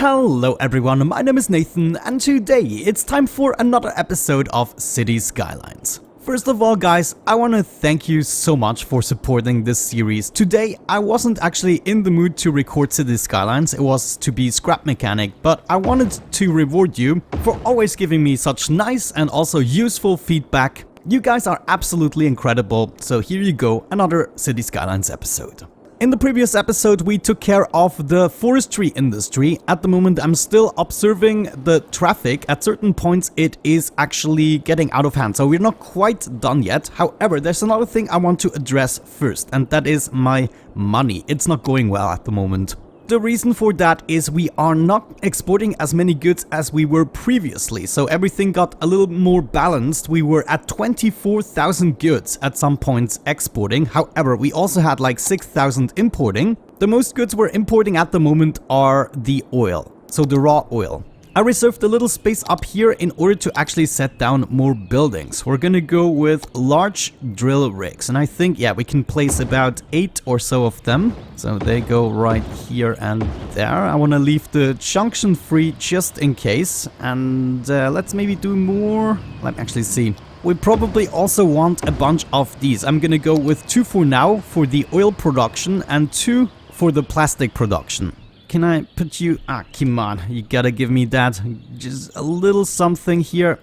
Hello everyone, my name is Nathan and today it's time for another episode of City Skylines. First of all guys, I want to thank you so much for supporting this series. Today I wasn't actually in the mood to record City Skylines, it was to be scrap mechanic, but I wanted to reward you for always giving me such nice and also useful feedback. You guys are absolutely incredible, so here you go, another City Skylines episode. In the previous episode we took care of the forestry industry. At the moment I'm still observing the traffic. At certain points it is actually getting out of hand, so we're not quite done yet. However, there's another thing I want to address first, and that is my money. It's not going well at the moment. The reason for that is we are not exporting as many goods as we were previously, so everything got a little more balanced. We were at 24,000 goods at some points exporting, however we also had like 6,000 importing. The most goods we're importing at the moment are the oil, so the raw oil. I reserved a little space up here in order to actually set down more buildings. We're gonna go with large drill rigs, and I think, yeah, we can place about 8 or so of them. So they go right here and there. I want to leave the junction free just in case, and let's maybe do more. Let me actually see. We probably also want a bunch of these. I'm gonna go with 2 for now for the oil production and 2 for the plastic production. Can I put you... come on, you gotta give me that. Just a little something here.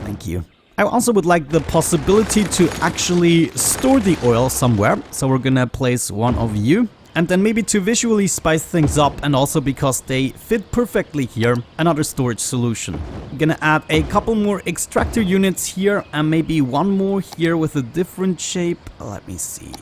Thank you. I also would like the possibility to actually store the oil somewhere. So we're gonna place one of you. And then maybe to visually spice things up, and also because they fit perfectly here, another storage solution. I'm gonna add a couple more extractor units here, and maybe one more here with a different shape. Let me see.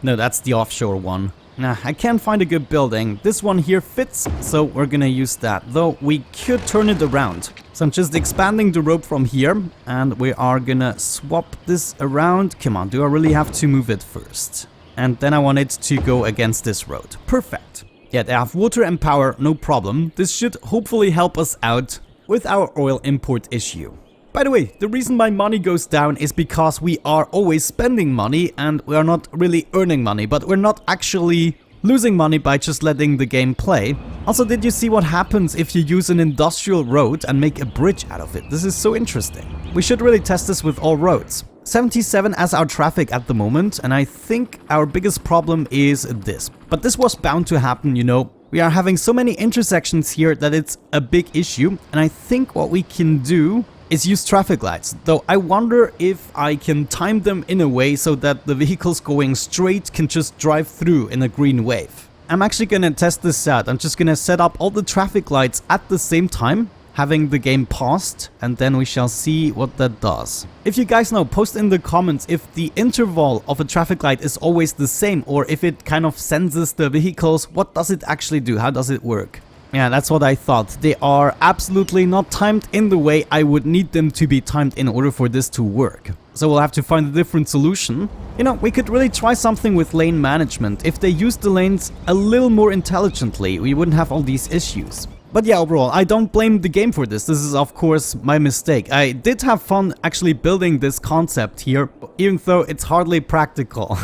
No, that's the offshore one. Nah, I can't find a good building. This one here fits, so we're gonna use that. Though we could turn it around. So I'm just expanding the rope from here, and we are gonna swap this around. Come on, do I really have to move it first? And then I want it to go against this road. Perfect. Yeah, they have water and power, no problem. This should hopefully help us out with our oil import issue. By the way, the reason my money goes down is because we are always spending money and we are not really earning money, but we're not actually losing money by just letting the game play. Also, did you see what happens if you use an industrial road and make a bridge out of it? This is so interesting. We should really test this with all roads. 77 as our traffic at the moment, and I think our biggest problem is this. But this was bound to happen, you know. We are having so many intersections here that it's a big issue, and I think what we can do is use traffic lights, though I wonder if I can time them in a way so that the vehicles going straight can just drive through in a green wave. I'm actually gonna test this out. I'm just gonna set up all the traffic lights at the same time, having the game paused, and then we shall see what that does. If you guys know, post in the comments if the interval of a traffic light is always the same, or if it kind of senses the vehicles. What does it actually do? How does it work? Yeah, that's what I thought. They are absolutely not timed in the way I would need them to be timed in order for this to work. So we'll have to find a different solution. You know, we could really try something with lane management. If they used the lanes a little more intelligently, we wouldn't have all these issues. But yeah, overall, I don't blame the game for this. This is, of course, my mistake. I did have fun actually building this concept here, even though it's hardly practical.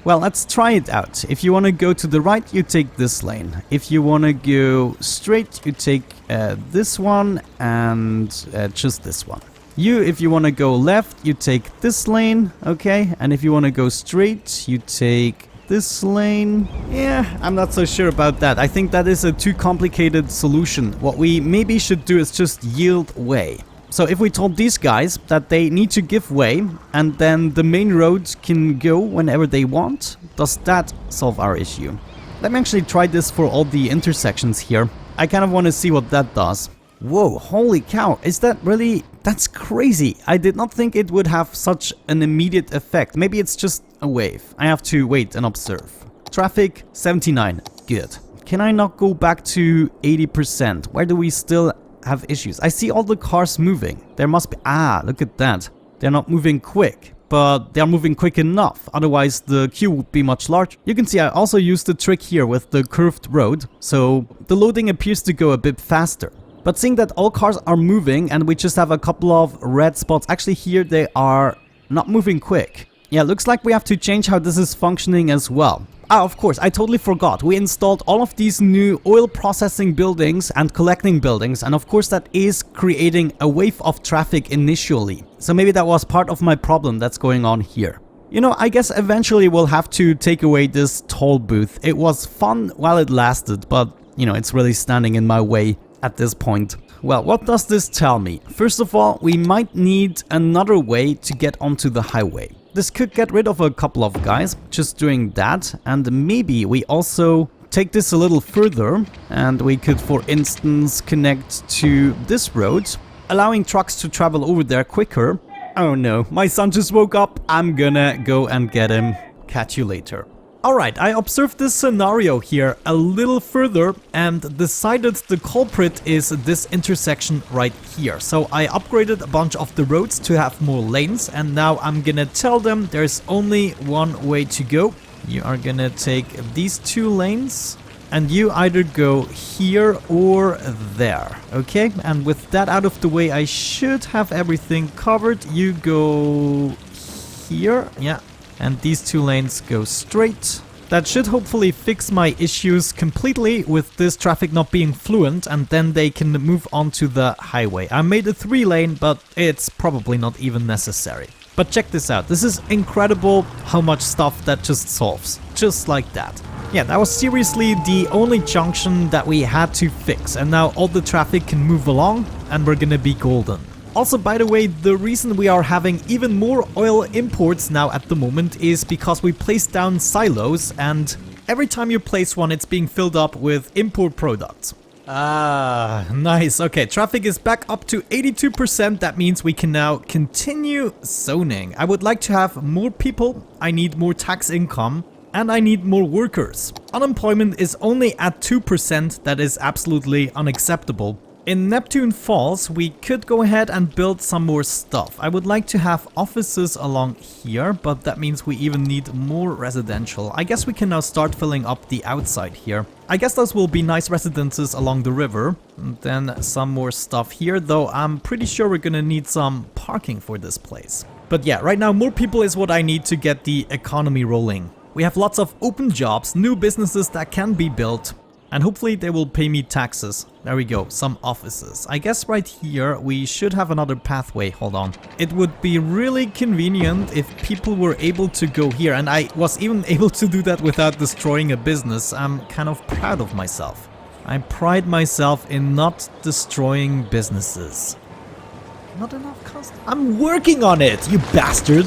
Well, let's try it out. If you want to go to the right, you take this lane. If you want to go straight, you take this one and just this one. If you want to go left, you take this lane, okay? And if you want to go straight, you take this lane. Yeah, I'm not so sure about that. I think that is a too complicated solution. What we maybe should do is just yield way. So if we told these guys that they need to give way and then the main roads can go whenever they want, does that solve our issue? Let me actually try this for all the intersections here. I kind of want to see what that does. Whoa, holy cow, is that really... That's crazy. I did not think it would have such an immediate effect. Maybe it's just a wave. I have to wait and observe. Traffic, 79. Good. Can I not go back to 80%? Where do we still have issues? I see all the cars moving. There must be... look at that. They're not moving quick, but they're moving quick enough. Otherwise, the queue would be much larger. You can see I also used the trick here with the curved road, so the loading appears to go a bit faster. But seeing that all cars are moving and we just have a couple of red spots, actually here they are not moving quick. Yeah, looks like we have to change how this is functioning as well. Ah, of course, I totally forgot. We installed all of these new oil processing buildings and collecting buildings, and of course that is creating a wave of traffic initially. So maybe that was part of my problem that's going on here. You know, I guess eventually we'll have to take away this toll booth. It was fun while it lasted, but, you know, it's really standing in my way at this point. Well, what does this tell me? First of all, we might need another way to get onto the highway. This could get rid of a couple of guys, just doing that, and maybe we also take this a little further, and we could, for instance, connect to this road, allowing trucks to travel over there quicker. Oh no, my son just woke up. I'm gonna go and get him. Catch you later. Alright, I observed this scenario here a little further and decided the culprit is this intersection right here. So I upgraded a bunch of the roads to have more lanes, and now I'm gonna tell them there's only one way to go. You are gonna take these 2 lanes and you either go here or there, okay? And with that out of the way, I should have everything covered. You go here, yeah. And these 2 lanes go straight. That should hopefully fix my issues completely with this traffic not being fluent, and then they can move on to the highway. I made a 3-lane, but it's probably not even necessary. But check this out. This is incredible how much stuff that just solves. Just like that. Yeah, that was seriously the only junction that we had to fix, and now all the traffic can move along and we're gonna be golden. Also, by the way, the reason we are having even more oil imports now at the moment is because we placed down silos, and every time you place one, it's being filled up with import products. Ah, nice. Okay, traffic is back up to 82%. That means we can now continue zoning. I would like to have more people. I need more tax income. And I need more workers. Unemployment is only at 2%. That is absolutely unacceptable. In Neptune Falls, we could go ahead and build some more stuff. I would like to have offices along here, but that means we even need more residential. I guess we can now start filling up the outside here. I guess those will be nice residences along the river. And then some more stuff here, though I'm pretty sure we're gonna need some parking for this place. But yeah, right now more people is what I need to get the economy rolling. We have lots of open jobs, new businesses that can be built. And hopefully they will pay me taxes. There we go, some offices. I guess right here we should have another pathway. Hold on. It would be really convenient if people were able to go here. And I was even able to do that without destroying a business. I'm kind of proud of myself. I pride myself in not destroying businesses. Not enough customers. I'm working on it, you bastard!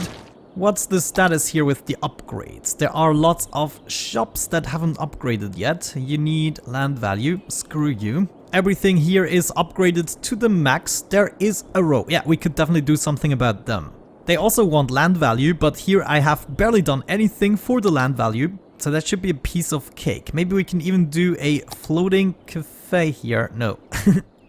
What's the status here with the upgrades? There are lots of shops that haven't upgraded yet. You need land value. Screw you. Everything here is upgraded to the max. There is a row. Yeah, we could definitely do something about them. They also want land value, but here I have barely done anything for the land value. So that should be a piece of cake. Maybe we can even do a floating cafe here. No.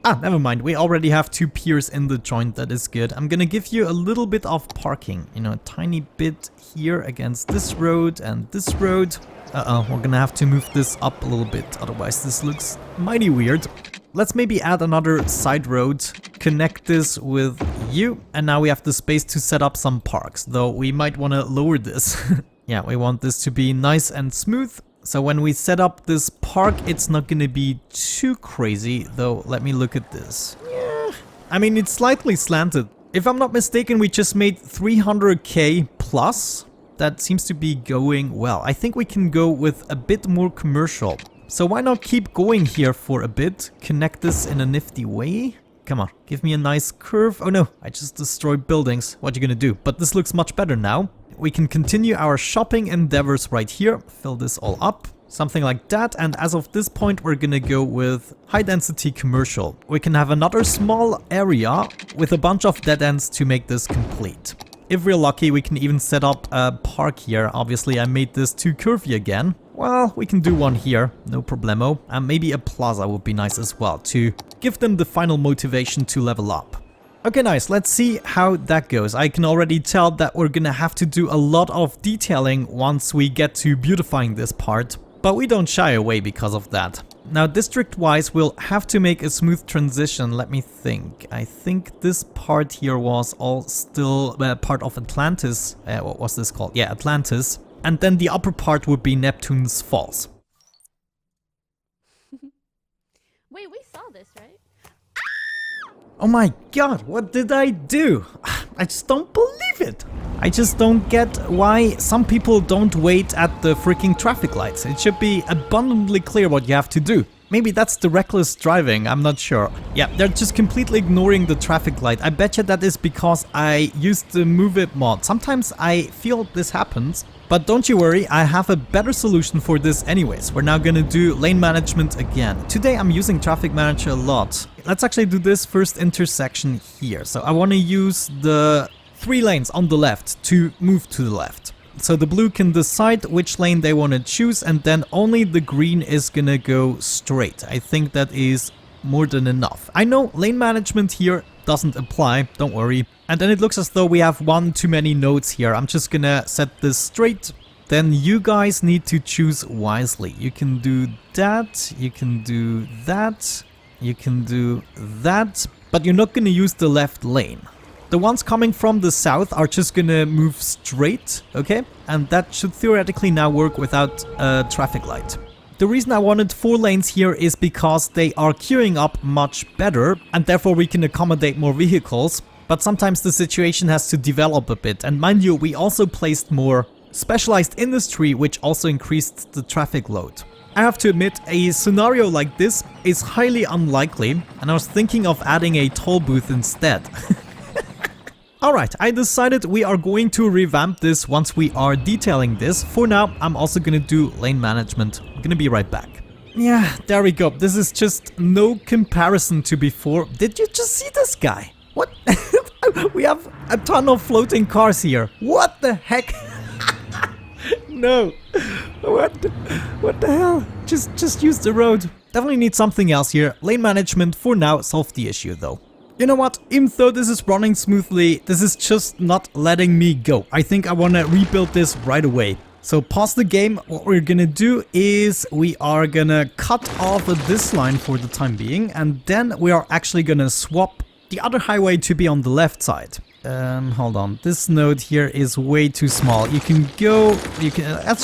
Ah, never mind. We already have 2 piers in the joint. That is good. I'm gonna give you a little bit of parking. You know, a tiny bit here against this road and this road. Uh-oh, we're gonna have to move this up a little bit. Otherwise, this looks mighty weird. Let's maybe add another side road. Connect this with you. And now we have the space to set up some parks. Though we might want to lower this. Yeah, we want this to be nice and smooth. So when we set up this park, it's not gonna be too crazy, though. Let me look at this. Yeah, I mean, it's slightly slanted. If I'm not mistaken, we just made 300k plus. That seems to be going well. I think we can go with a bit more commercial. So why not keep going here for a bit? Connect this in a nifty way. Come on, give me a nice curve. Oh no, I just destroyed buildings. What are you gonna do? But this looks much better now. We can continue our shopping endeavors right here. Fill this all up. Something like that. And as of this point, we're gonna go with high density commercial. We can have another small area with a bunch of dead ends to make this complete. If we're lucky, we can even set up a park here. Obviously, I made this too curvy again. Well, we can do one here, no problemo. And maybe a plaza would be nice as well to give them the final motivation to level up. Okay, nice. Let's see how that goes. I can already tell that we're gonna have to do a lot of detailing once we get to beautifying this part. But we don't shy away because of that. Now, district-wise, we'll have to make a smooth transition. Let me think. I think this part here was all still part of Atlantis. What was this called? Yeah, Atlantis. and then the upper part would be Neptune's Falls. Wait, we saw this, right? Oh my god, what did I do? I just don't believe it. I just don't get why some people don't wait at the freaking traffic lights. It should be abundantly clear what you have to do. Maybe that's the reckless driving, I'm not sure. Yeah, they're just completely ignoring the traffic light. I bet you that is because I used the Move It mod. Sometimes I feel this happens. But don't you worry, I have a better solution for this anyways. We're now gonna do lane management again. Today I'm using Traffic Manager a lot. Let's actually do this first intersection here. So I want to use the 3 lanes on the left to move to the left. So the blue can decide which lane they want to choose, and then only the green is gonna go straight. I think that is more than enough. I know lane management here doesn't apply, don't worry. And then it looks as though we have one too many nodes here. I'm just gonna set this straight. Then you guys need to choose wisely. You can do that, you can do that, you can do that, but you're not gonna use the left lane. The ones coming from the south are just gonna move straight, okay? And that should theoretically now work without a traffic light. The reason I wanted 4 lanes here is because they are queuing up much better, and therefore we can accommodate more vehicles. But sometimes the situation has to develop a bit, and mind you, we also placed more specialized industry, which also increased the traffic load. I have to admit, a scenario like this is highly unlikely, and I was thinking of adding a toll booth instead. Alright, I decided we are going to revamp this once we are detailing this. For now, I'm also gonna do lane management. I'm gonna be right back. Yeah, there we go. This is just no comparison to before. Did you just see this guy? What? We have a ton of floating cars here. What the heck? No. What the hell? Just use the road. Definitely need something else here. Lane management for now solved the issue though. You know what? Even though this is running smoothly, this is just not letting me go. I think I want to rebuild this right away. So pause the game. What we're gonna do is we are gonna cut off this line for the time being, and then we are actually gonna swap the other highway to be on the left side. Hold on. This node here is way too small. Let's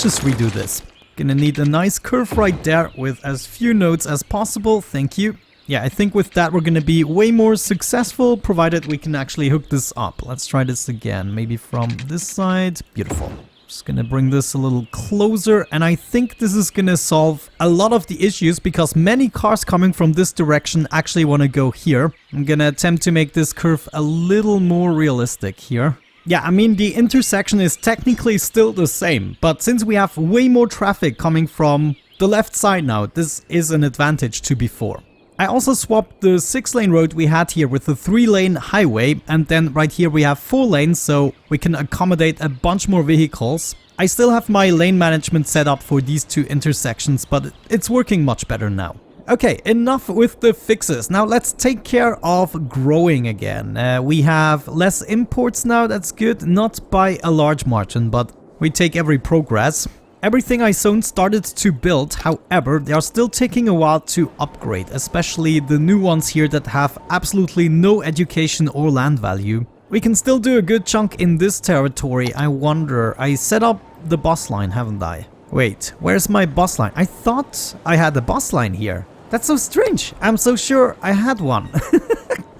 just redo this. Gonna need a nice curve right there with as few nodes as possible. Thank you. Yeah, I think with that we're gonna be way more successful, provided we can actually hook this up. Let's try this again, maybe from this side. Beautiful. Just gonna bring this a little closer, and I think this is gonna solve a lot of the issues because many cars coming from this direction actually want to go here. I'm gonna attempt to make this curve a little more realistic here. Yeah, I mean, the intersection is technically still the same, but since we have way more traffic coming from the left side now, this is an advantage to before. I also swapped the 6-lane road we had here with the 3-lane highway, and then right here we have 4 lanes, so we can accommodate a bunch more vehicles. I still have my lane management set up for these 2 intersections, but it's working much better now. Okay, enough with the fixes. Now let's take care of growing again. We have less imports now, that's good. Not by a large margin, but we take every progress. Everything I sown started to build, however, they are still taking a while to upgrade, especially the new ones here that have absolutely no education or land value. We can still do a good chunk in this territory. I wonder, I set up the bus line, haven't I? Wait, where's my bus line? I thought I had a bus line here. That's so strange. I'm so sure I had one.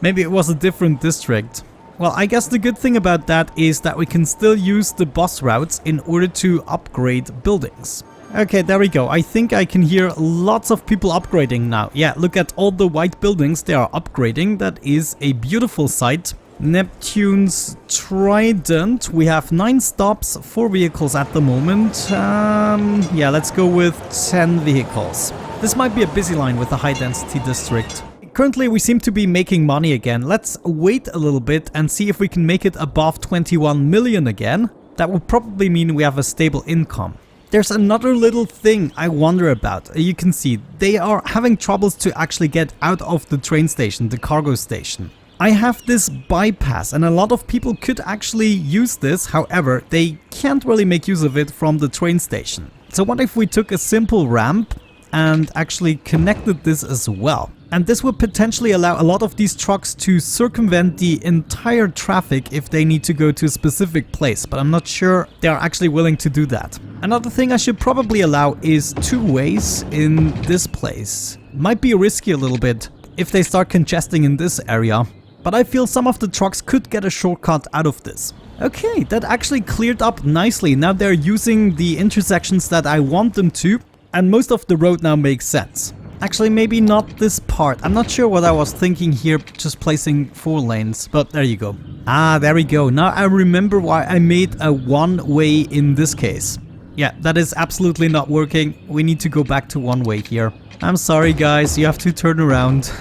Maybe it was a different district. Well, I guess the good thing about that is that we can still use the bus routes in order to upgrade buildings. Okay, there we go. I think I can hear lots of people upgrading now. Yeah, look at all the white buildings they are upgrading. That is a beautiful sight. Neptune's Trident. We have 9 stops, 4 vehicles at the moment. Yeah, let's go with 10 vehicles. This might be a busy line with a high density district. Currently we seem to be making money again. Let's wait a little bit and see if we can make it above 21 million again. That would probably mean we have a stable income. There's another little thing I wonder about. You can see they are having troubles to actually get out of the train station, the cargo station. I have this bypass and a lot of people could actually use this, however, they can't really make use of it from the train station. So what if we took a simple ramp and actually connected this as well? And this would potentially allow a lot of these trucks to circumvent the entire traffic if they need to go to a specific place, but I'm not sure they are actually willing to do that. Another thing I should probably allow is 2 ways in this place. Might be risky a little bit if they start congesting in this area, but I feel some of the trucks could get a shortcut out of this. Okay, that actually cleared up nicely. Now they're using the intersections that I want them to, and most of the road now makes sense. Actually, maybe not this part. I'm not sure what I was thinking here, just placing 4 lanes, but there you go. Ah, there we go. Now I remember why I made a 1-way in this case. Yeah, that is absolutely not working. We need to go back to 1-way here. I'm sorry guys, you have to turn around.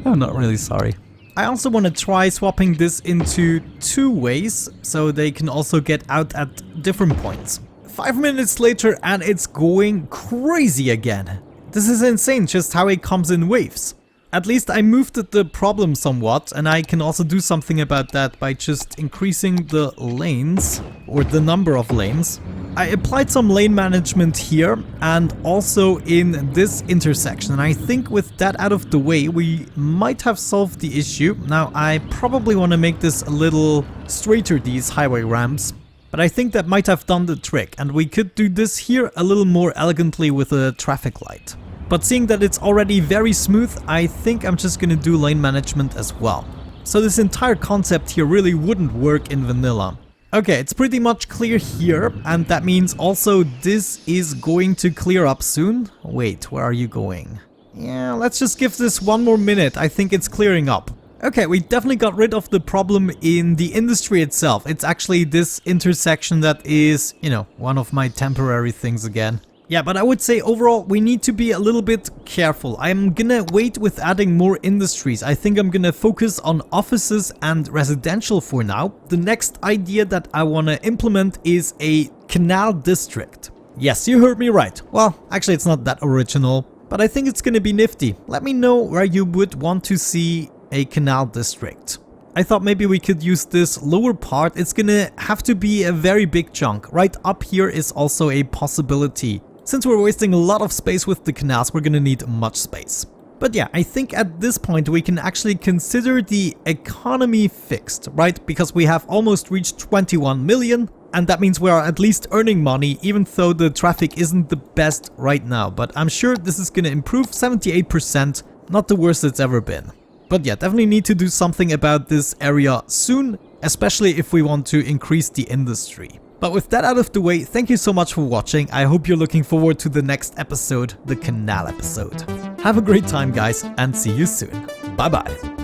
I'm not really sorry. I also want to try swapping this into 2 ways, so they can also get out at different points. 5 minutes later and it's going crazy again. This is insane just how it comes in waves. At least I moved the problem somewhat, and I can also do something about that by just increasing the lanes, or the number of lanes. I applied some lane management here and also in this intersection, and I think with that out of the way we might have solved the issue. Now I probably want to make this a little straighter, these highway ramps, but I think that might have done the trick, and we could do this here a little more elegantly with a traffic light. But seeing that it's already very smooth, I think I'm just gonna do lane management as well. So this entire concept here really wouldn't work in vanilla. Okay, it's pretty much clear here, and that means also this is going to clear up soon. Wait, where are you going? Yeah, let's just give this 1 more minute. I think it's clearing up. Okay, we definitely got rid of the problem in the industry itself. It's actually this intersection that is, you know, one of my temporary things again. Yeah, but I would say overall we need to be a little bit careful. I'm gonna wait with adding more industries. I think I'm gonna focus on offices and residential for now. The next idea that I wanna implement is a canal district. Yes, you heard me right. Well, actually it's not that original, but I think it's gonna be nifty. Let me know where you would want to see a canal district. I thought maybe we could use this lower part. It's gonna have to be a very big chunk. Right up here is also a possibility. Since we're wasting a lot of space with the canals, we're gonna need much space. But yeah, I think at this point we can actually consider the economy fixed, right? Because we have almost reached 21 million, and that means we are at least earning money, even though the traffic isn't the best right now. But I'm sure this is gonna improve. 78%, not the worst it's ever been. But yeah, definitely need to do something about this area soon, especially if we want to increase the industry. But with that out of the way, thank you so much for watching. I hope you're looking forward to the next episode, the canal episode. Have a great time guys, and see you soon. Bye bye.